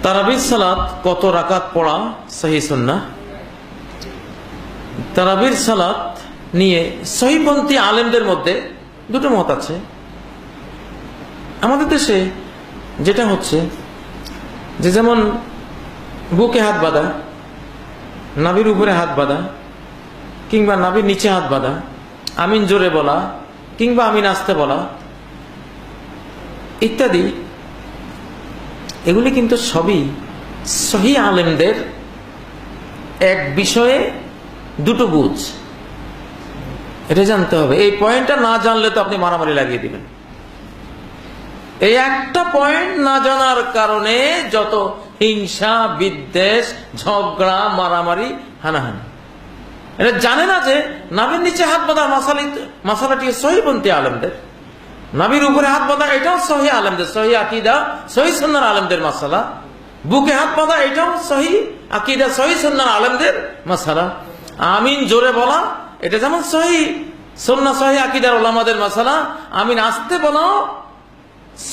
তারাবির সালাত কত রাকাত পড়া সহিহ সুন্নাহ? তারাবির সালাত নিয়ে সহিহপন্থী আলেমদের মধ্যে দুটো মত আছে। আমাদের দেশে যেটা হচ্ছে যে, যেমন বুকে হাত বাঁধা, নাভির উপরে হাত বাঁধা, কিংবা নাভির নিচে হাত বাঁধা, আমিন জোরে বলা, কিংবা আমিন আস্তে বলা ইত্যাদি, এগুলি কিন্তু সবই সহিহ আলেমদের এক বিষয়ে দুটো বুঝ। এটা জানতে হবে। এই পয়েন্টটা না জানলে তো আপনি মারামারি লাগিয়ে দিবেন। এই একটা পয়েন্ট না জানার কারণে যত হিংসা, বিদ্বেষ, ঝগড়া, মারামারি, হানাহানি। এটা জানে না যে নাভির নিচে হাত বাঁধার মাসালাটি সহিহপন্থী আলেমদের, নাভির উপরে হাত বাঁধা এটাও সহিহ আলেমদের, সহিহ আকীদা, সহিহ সুন্নাহর আলেমদের মাসালা। বুকে হাত বাঁধা এটাও সহিহ আকীদা, সহিহ সুন্নাহর আলেমদের মাসালা। আমিন জোরে বলা এটা যেমন সহিহ সুন্নাহ, সহিহ আকীদার উলামাদের মাসালা। আমিন আস্তে বলাও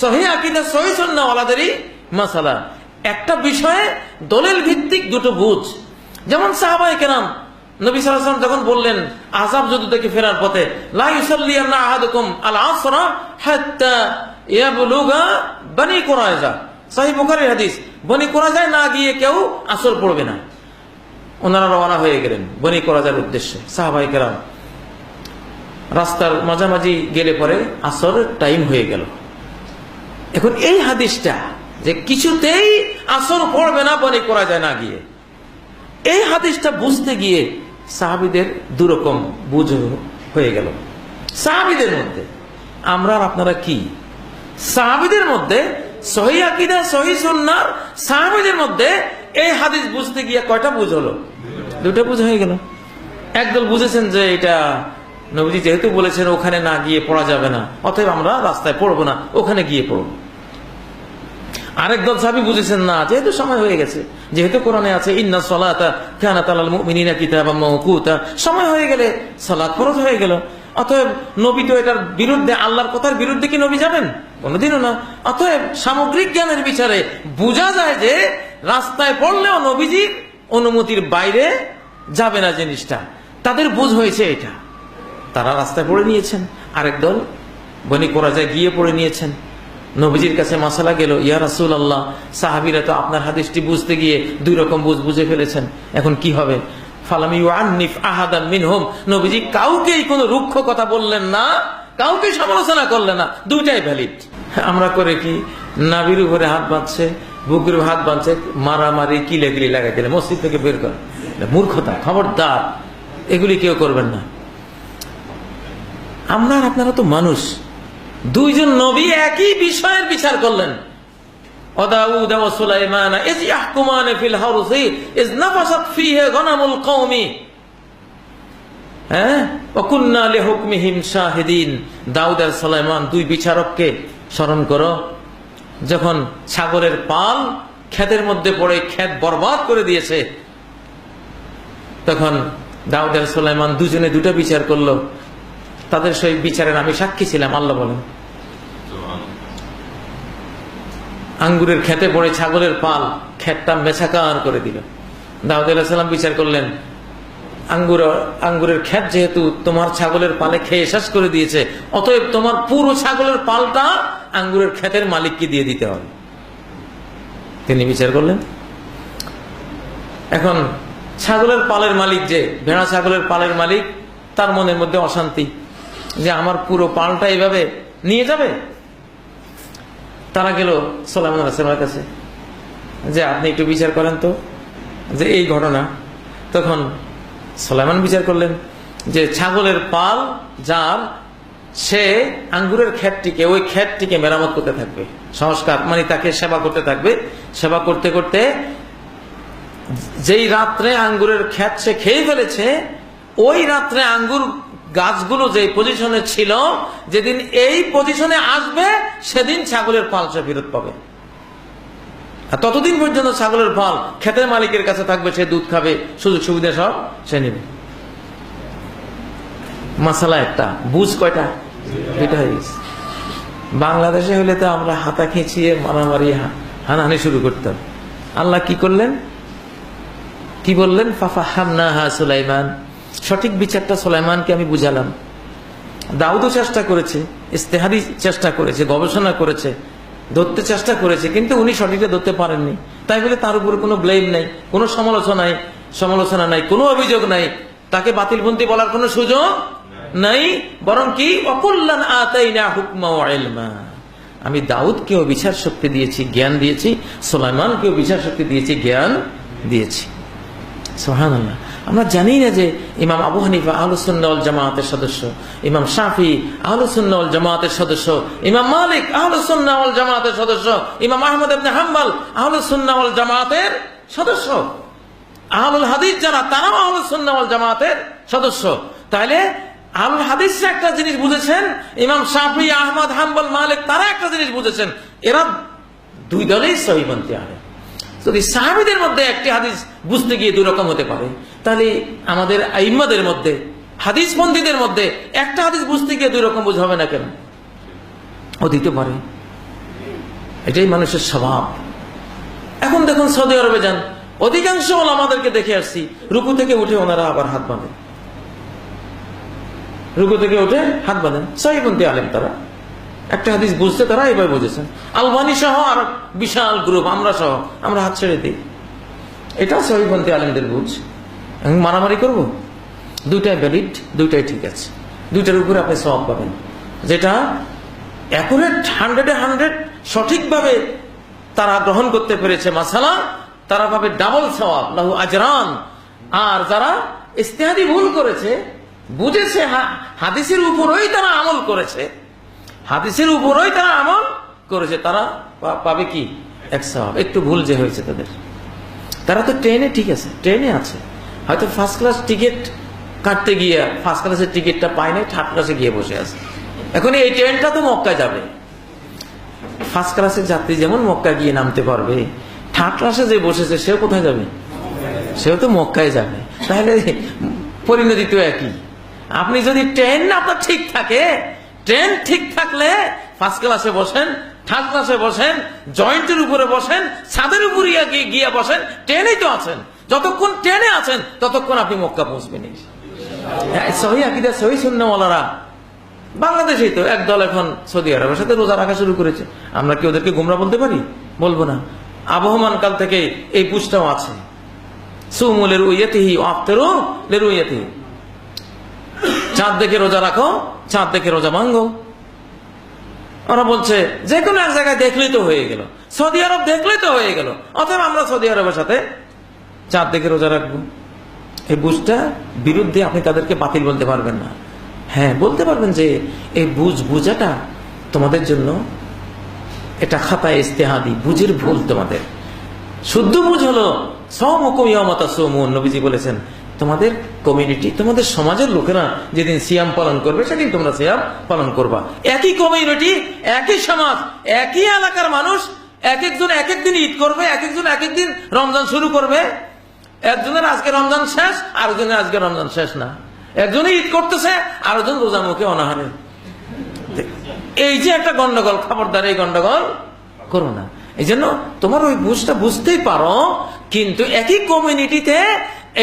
সহিহ আকীদা, সহিহ সুন্নাহ ওয়ালাদেরই মাসালা। একটা বিষয়ে দলিল ভিত্তিক দুটো বুঝ। যেমন সাহাবায়ে কেরাম নবী সাল্লাল্লাহু আলাইহি ওয়াসাল্লাম যখন বললেন আযাব যুদ্ধ থেকে ফেরার পথে, লা ইউসাল্লিয়ান্না আহাদুকুম আল আসরা হাত্তা ইয়াবলুগা বনি কুরাইজা, সহিহ বুখারীর হাদিস। বনি কুরাইজায় না গিয়ে কেউ আসর পড়বে না। ওনারা রওনা হয়ে গেলেন বনি কুরাইজার উদ্দেশ্যে। সাহাবায়ে কেরাম রাস্তার মাঝামাঝি গেলে পরে আসরের টাইম হয়ে গেল। এখন এই হাদিসটা যে কিছুতেই আসর পড়বে না বনি কুরাইজায় না গিয়ে, এই হাদিসটা বুঝতে গিয়ে সাহাবীদের দুরকম বুঝ হয়ে গেল। সাহাবীদের মধ্যে আমরা আর আপনারা কি? সাহাবীদের মধ্যে সহিহ আকীদা, সহিহ সুন্নাহ, সাহাবীদের মধ্যে এই হাদিস বুঝতে গিয়ে কয়টা বুঝ হলো? দুটো বুঝ হয়ে গেল। একদল বুঝেছেন যে এটা নবীজি যেহেতু বলেছেন ওখানে না গিয়ে পড়া যাবে না, অতএব আমরা রাস্তায় পড়বো না, ওখানে গিয়ে পড়বো। আরেক দল সাহাবী বুঝেছেন না, যেহেতু সময় হয়ে গেছে, যেহেতু কোরআনে আছে ইন্নাস সালাতা কানাত আলাল মুমিনিনা কিতাবাম মাওকুতা, সময় হয়ে গেলে সালাত ফরজ হয়ে গেল, অতএব নবী তো এটার বিরুদ্ধে, আল্লাহর কথার বিরুদ্ধে কি নবী যাবেন? কোনোদিনও না। অতএব সামগ্রিক জ্ঞানের বিচারে বোঝা যায় যে রাস্তায় পড়লেও নবীজির অনুমতির বাইরে যাবে না জিনিসটা। তাদের বুঝ হয়েছে এটা, তারা রাস্তায় পড়ে নিয়েছেন। আরেক দল বনি কুরাইজায় গিয়ে পড়ে নিয়েছেন। নবীজির কাছে মাসালা গেল, ইয়া রাসূলুল্লাহ, সাহাবীরা তো আপনার হাদিসটি বুঝতে গিয়ে দুই রকম বুঝে ফেলেছেন, এখন কি হবে? ফালাম ইউআন্নিফ আহাদাম মিনহুম, নবীজি কাউকেই কোনো রুক্ষ কথা বললেন না, কাউকে সমালোচনা করলেন না, দুইটাই ভ্যালিড। আমরা করে কি, নাভির উপরে হাত বাঁধছে, বুকের হাত বাঁধছে, মারামারি কিলেগিলি লাগাই দিলে মসজিদ থেকে বের করে, মূর্খতা। খবরদার, এগুলি কেউ করবেন না। আমরা আর আপনারা তো মানুষ। দুইজন নবী একই বিষয়ের বিচার করলেন। দাউদ ওয়া সুলাইমান ইয ইয়াহকুমান ফিল হারসি ইয নাফাসাত ফীহি গনামুল কওমি, ওয়া কুননা লিহুকমিহিম শাহিদিন। দাউদ আর সুলাইমান দুই বিচারককে স্মরণ করো, যখন ছাগলের পাল ক্ষেতের মধ্যে পড়ে ক্ষেত বরবাদ করে দিয়েছে, তখন দাউদ আর সুলাইমান দুজনে দুটো বিচার করলো। তাদের সেই বিচারের আমি সাক্ষী ছিলাম। আল্লাহ বলেন, আঙ্গুরের খেতে পড়ে ছাগলের পাল ক্ষেতটা মেছাকার করে দিল। দাউদ আলাইহিস সালাম বিচার করলেন, আঙ্গুরের ক্ষেত যেহেতু তোমার ছাগলের পালে খেয়ে শেষ করে দিয়েছে, অতএব তোমার পুরো ছাগলের পালটা আঙ্গুরের ক্ষেতের মালিককে দিয়ে দিতে হবে। তিনি বিচার করলেন। এখন ছাগলের পালের মালিক, যে ভেড়া ছাগলের পালের মালিক, তার মনের মধ্যে অশান্তি যে আমার পুরো পালটা এইভাবে নিয়ে যাবে। তারা গেল সুলাইমান আলাইহিস সালামের কাছে যে আপনি একটু বিচার করেন তো যে এই ঘটনা। তখন সুলাইমান বিচার করলেন যে ছাগলের পাল যার, সে আঙ্গুরের ক্ষেতটিকে, ওই ক্ষেতটিকে মেরামত করতে থাকবে, সংস্কার মানে তাকে সেবা করতে থাকবে। সেবা করতে করতে যেই রাত্রে আঙ্গুরের ক্ষেত সে খেয়ে ফেলেছে, ওই রাত্রে আঙ্গুর গাছগুলো যে পজিশনে ছিল, যেদিন এই পজিশনে আসবে সেদিন ছাগলের পাল সে ফেরত পাবে। আর ততদিন পর্যন্ত ছাগলের পাল ক্ষেতের মালিকের কাছে থাকবে, সে দুধ খাবে, সুযোগ সুবিধা সব সে নেবে। মাসালা একটা, বুঝ কয়টা? দুইটা হয়ে গেছে। বাংলাদেশে হলে তো আমরা হাতা খিঁচিয়ে মারামারি হানাহানি শুরু করতাম। আল্লাহ কি করলেন, কি বললেন? ফাফাহামনাহা সুলাইমান, সঠিক বিচারটা সুলাইমানকে আমি বুঝালাম। দাউদও চেষ্টা করেছে, ইস্তেহাদি চেষ্টা করেছে, গবেষণা করেছে, ধরতে চেষ্টা করেছে, কিন্তু উনি সঠিকটা ধরতে পারেননি। তাই বলে তার উপরে কোনো ব্লেম নাই, কোনো সমালোচনা নাই, কোনো অভিযোগ নাই, তাকে বাতিলপন্থী বলার কোনো সুযোগ নাই। বরং কি, ওয়াকুল্লান আতাইনা হুকমা ওয়া ইলমা, আমি দাউদকেও বিচার শক্তি দিয়েছি, জ্ঞান দিয়েছি, সুলাইমানকেও বিচার শক্তি দিয়েছি, জ্ঞান দিয়েছি। সুবহানাল্লাহ। আমরা জানি না যে ইমাম আবু হানিফা আহলুস সুন্নাহ ওয়াল জামাতের সদস্য, ইমাম শাফি আহলুস সুন্নাহ ওয়াল জামাতের সদস্য, ইমাম মালিক আহলুস সুন্নাহ ওয়াল জামাতের সদস্য, ইমাম আহমদ ইবনে হাম্বল আহলুস সুন্নাহ ওয়াল জামাতের সদস্য, আহলুল হাদিস যারা তারাও আহলুস সুন্নাহ ওয়াল জামাতের সদস্য। তাইলে আহলুল হাদিসরা একটা জিনিস বুঝেছেন, ইমাম শাফি, আহমদ, হাম্বল, মালিক তারা একটা জিনিস বুঝেছেন, এরা দুই দলেই সহিহপন্থী আলেম। যদি সাহাবীদের মধ্যে একটি হাদিস বুঝতে গিয়ে দুই রকম হতে পারে, তাহলে আমাদের আইম্মাদের মধ্যে, হাদিসপন্থীদের মধ্যে একটা হাদিস বুঝতে গিয়ে দুই রকম বুঝ হবে না কেন? ও দিতে পারে, এটাই মানুষের স্বভাব। এখন দেখুন সৌদি আরবে যান, অধিকাংশ ওলামাদেরকে দেখে আসছি, রুকু থেকে উঠে ওনারা আবার হাত বাঁধেন, রুকু থেকে উঠে হাত বাঁধেন। সহিহপন্থী আলেম তারা, একটা হাদিস বুঝতে তারা এভাবে বুঝেছেন। আলবানী সহ আর বিশাল গ্রুপ, আমরা সহ, আমরা হাত ছেড়ে দিই। এটা সহিহপন্থী আলেমদের বুঝ। মারামারি করব? দুইটাই ভ্যালিড, দুইটাই ঠিক আছে, দুইটার উপরে আপনি সওয়াব পাবেন। যেটা অ্যাকুরেট 100-100 সঠিকভাবে তারা গ্রহণ করতে পেরেছে মাসালা, তারা পাবে ডাবল সওয়াব, লাহু আজরান। আর যারা ইজতিহাদি ভুল করেছে, বুঝেছে, হাদিসের উপরই তারা আমল করেছে, হাদিসের উপরই তারা আমল করেছে, তারা পাবে কি? এক সওয়াব। একটু ভুল যে হয়েছে তাদের, তারা তো ট্রেনে ঠিক আছে, ট্রেনে আছে, হয়তো ফার্স্ট ক্লাস টিকিট কাটতে গিয়ে ফার্স্ট ক্লাসের টিকিটটা পায় নাই, থার্ড ক্লাসে গিয়ে বসে আছে। এখন এই ট্রেনটা তো মক্কায় যাবে, ফার্স্ট ক্লাসের যাত্রী যেমন মক্কা গিয়ে নামতে পারবে, থার্ড ক্লাসে যে বসেছে সেও কোথায় যাবে? সেও তো মক্কায় যাবে। তাহলে পরিণতি তো একই। আপনি যদি ট্রেন আপনার ঠিক থাকে, ট্রেন ঠিক থাকলে ফার্স্ট ক্লাসে বসেন, থার্ড ক্লাসে বসেন, জয়েন্টের উপরে বসেন, ছাদের উপরে গিয়ে বসেন, ট্রেনেই তো আছেন। যতক্ষণ ট্রেনে আছেন ততক্ষণ আপনি মক্কা পৌঁছবেন। সহি আকীদা, সহি সুন্নাহওয়ালারা বাংলাদেশেই তো একদল এখন সৌদি আরবের সাথে রোজা রাখা শুরু করেছে। আমরা কি ওদেরকে গোমরা বলতে পারি? বলবো না। আবহমান কাল থেকে এই পুষ্টাও আছে, সুমু লিরুইয়াতিহি ওয়া আফতিরু লিরুইয়াতিহি, চাঁদ দেখে রোজা রাখো, চাঁদ দেখে রোজা ভাঙো। ওরা বলছে যে কোনো এক জায়গায় দেখলেই তো হয়ে গেল, সৌদি আরব দেখলেই তো হয়ে গেল, অতএব আমরা সৌদি আরবের সাথে চাঁদ দেখে রোজা রাখবো। এই বুঝটা বিরুদ্ধে আপনি তাদেরকে বাতিল বলতে পারবেন না। হ্যাঁ, বলতে পারবেন যে এই বুঝাটা তোমাদের জন্য এটা খাতা ইজতিহাদি, বুঝের ভুল তোমাদের। শুদ্ধ বুঝ হলো সাওমুকুম ইয়াওমা তাসুমুন, নবীজি বলেছেন তোমাদের কমিউনিটি, তোমাদের সমাজের লোকেরা যেদিন সিয়াম পালন করবে সেদিন তোমরা সিয়াম পালন করবা। একই কমিউনিটি, একই সমাজ, একই এলাকার মানুষ, এক একজন এক একদিন ঈদ করবে, এক একজন এক একদিন রমজান শুরু করবে। একজনের আজকে রমজান শেষ, আরেকজনের আজকে রমজান শেষ না। একজনে ঈদ করতেছে, আরেকজন রোজা মুখে অনাহারে। এই যে একটা গন্ডগোল, খবরদার এই গন্ডগোল করো না। এই জন্য তোমার ওই বুঝটা বুঝতেই পারো, কিন্তু একই কমিউনিটিতে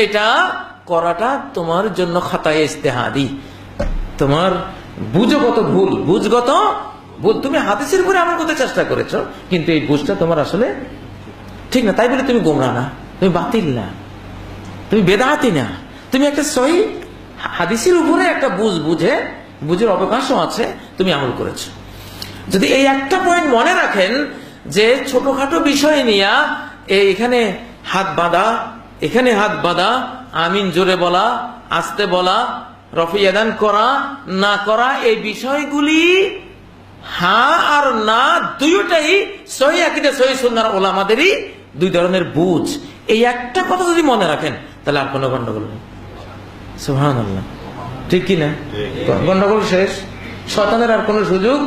এটা করাটা তোমার জন্য খাতায় ইজতিহাদি। তোমার বুঝগত ভুল, বুঝগত ভুল। তুমি হাদিসের উপরে আমল করতে চেষ্টা করেছো, কিন্তু এই বুঝটা তোমার আসলে ঠিক না। তাই বলে তুমি গোমরা না, তুমি বাতিল না, তুমি বেদাতি না, তুমি একটা সহি হাদিসের উপরে একটা বুঝের অবকাশও আছে, তুমি আমল করেছো। যদি এই একটা পয়েন্ট মনে রাখেন যে ছোটখাটো বিষয় নিয়ে এখানে হাত বাঁধা, এখানে হাত বাঁধা, আমিন জোরে বলা, আস্তে বলা, রফিয়াদান করা না করা, এই বিষয়গুলি হ্যাঁ আর না দুইটাই সহি আকীদা সহি সুন্নাহর ওলামাদেরই দুই ধরনের বুঝ। এই একটা কথা যদি মনে রাখেন তাহলে আর কোনো গন্ডগোল নেই। সুবহানাল্লাহ, ঠিক কি না? গন্ডগোল শেষ, শয়তানের আর কোনো সুযোগ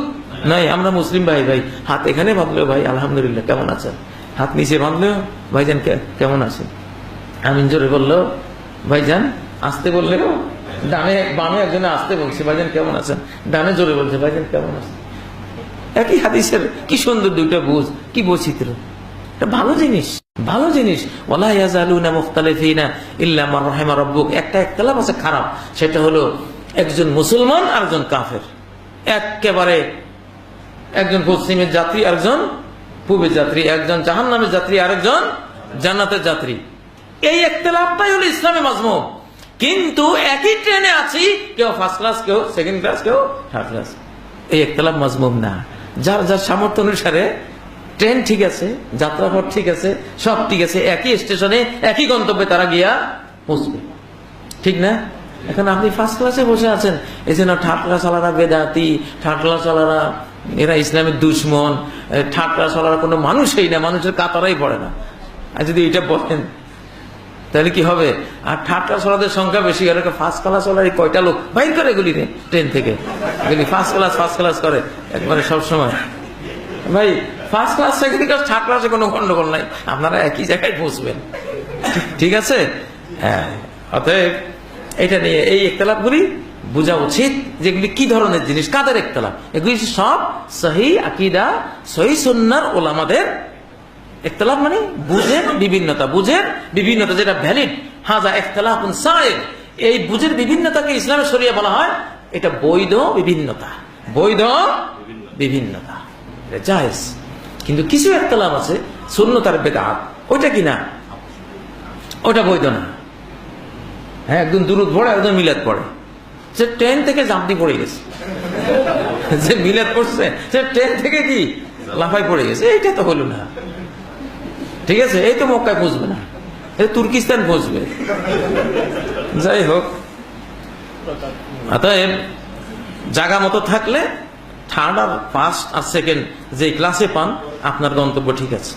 নাই। আমরা মুসলিম ভাই হাত এখানে বাঁধলেও ভাই আলহামদুলিল্লাহ কেমন আছেন, হাত নিচে বাঁধলেও ভাইজান কেমন আছেন, আমিন জোরে বললেও ভাইজান, আসতে বললেও ডানে বামে একজনে আসতে বলছে ভাইজান কেমন আছেন, ডানে জোরে বলছে ভাইজান কেমন আছেন। একই হাদিসের কি সুন্দর দুইটা বুঝ, কি বৈচিত্র্য। এটা ভালো জিনিস, ভালো জিনিস। ওয়ালা ইয়াজালুনা মুখতালিফিনা ইল্লা মান রাহিমা রাব্বুক। একটা ইখতিলাফ আছে খারাপ, সেটা হলো একজন মুসলমান আর একজন কাফের, একেবারে একজন পশ্চিমের যাত্রী আরেকজন পূবের যাত্রী, একজন জাহান্নামের যাত্রী আরেকজন জান্নাতের যাত্রী। এই ইখতিলাফটাই হলো ইসলামী মাজমুম। কিন্তু একই ট্রেনে আছি, কেউ ফার্স্ট ক্লাস, কেউ সেকেন্ড ক্লাস, কেউ থার্ড ক্লাস। এই ইখতিলাফ মাজমুম না। যার যার সামর্থ্য অনুসারে ট্রেন ঠিক আছে, যাত্রাপথ ঠিক আছে, সব ঠিক আছে, একই স্টেশনে একই গন্তব্যে তারা গিয়া পৌঁছবে, ঠিক না? এখন আপনি ফার্স্ট ক্লাসে বসে আছেন, এই জন্য থার্ড ক্লাস ওয়ালারা বেদাতি, থার্ড ক্লাস ওয়ালারা এরা ইসলামের দুশ্মন, থার্ড ক্লাস ওয়ালারা কোনো মানুষই না, মানুষের কাতারাই পড়ে না। আর যদি এটা বলেন তাহলে কি হবে? আর থার্ড ক্লাস ওয়ালাদের সংখ্যা বেশি, আর ফার্স্ট ক্লাস ওয়ালার কয়টা লোক বাইর করে এগুলি ট্রেন থেকে, এগুলি ফার্স্ট ক্লাস করে একবারে সবসময়। ভাই first class second class third ক্লাসে কোনো গন্ডগোল নাই, আপনারা একই জায়গায় পৌঁছবেন, ঠিক আছে? হ্যাঁ, অতএব এটা নিয়ে এই ইখতিলাফগুলি বোঝা উচিত, যেগুলি কি ধরনের জিনিস, কাদের ইখতিলাফ? এগুলি সব সহিহ আকীদা, সহিহ সুন্নাহর উলামাদের ইখতিলাফ, মানে বুঝের বিভিন্নতা যেটা ভ্যালিড। হাযা ইখতিলাফুন সাইর, এই বুঝের বিভিন্নতাকে ইসলামের শরিয়া বলা হয় এটা বৈধ বিভিন্নতা, এটা জায়েজ। কিন্তু কিছু ইখতিলাফ আছে সুন্নাত আর বিদআত, ওইটা কি না, ওটা বৈধ না। হ্যাঁ, একদম দুরূদ পড়ে, একদম মিলাদ পড়ে, সে ট্রেন থেকে জাম্পি পড়ে গেছে, যে মিলাদ পড়ছে সে ট্রেন থেকে কি লাফাই পড়ে গেছে, এইটা তো হলো না, ঠিক আছে? এই তো মক্কায় পৌঁছবে না, এই তুর্কিস্তান পৌঁছবে। যাই হোক, অতএব জায়গা মতো থাকলে থার্ড আর ফার্স্ট আর সেকেন্ড যে ক্লাসে পান, আপনার গন্তব্য ঠিক আছে।